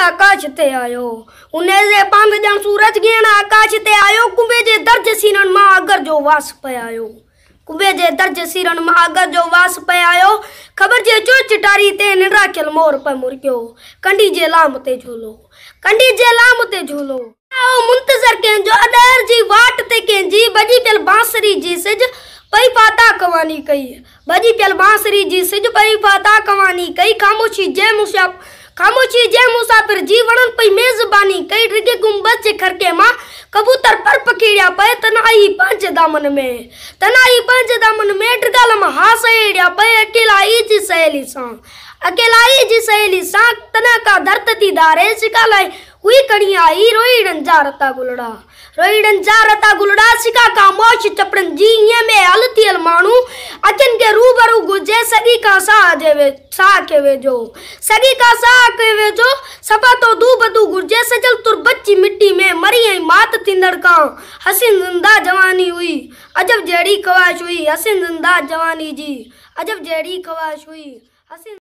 आकाश ते आयो उन्हें जे पांद जन सूरज गेण आकाश ते आयो कुंभे जे दर्ज सिरण मां अगर जो वास पे आयो कुंभे जे दर्ज सिरण मां अगर जो वास पे आयो खबर जे चो चिटारी ते निंद्रा खेल मोर पे मुर्गियो कंडी जे लाम ते झूलो आओ मुंतजर के जो अदर जी वाट ते के जी बजी पेल बांसुरी जी सिज पई पाता कवानी कई बजी पेल बांसुरी जी सिज पई पाता कवानी कई खामोशी जे मुसाफिर जी वणन पई मेजबानी कई रिगे गुंबद जे खरके मां कबूतर पर पकीड़िया पे तनाई पंज दामन में ड्रगाल मां हास एड़िया पे अकेलाई जी सहेली सा तना का धरती दारे सिकालाई हुई कड़ी आई रोईडन जा रता गुलड़ा सिका का मोश चपड़न जी ये में अलथियल मानू अचन के रूबरू गुजे सगी का सा के वे जो सपा तो दू बदू गुजे सजल तुर बच्ची मिट्टी में मरी आई मात तिंदड़ का हसीन जिंदा जवानी हुई अजब जेड़ी ख्वाहिश हुई हसीन जिंदा जवानी जी अजब जेड़ी ख्वाहिश हुई हसीन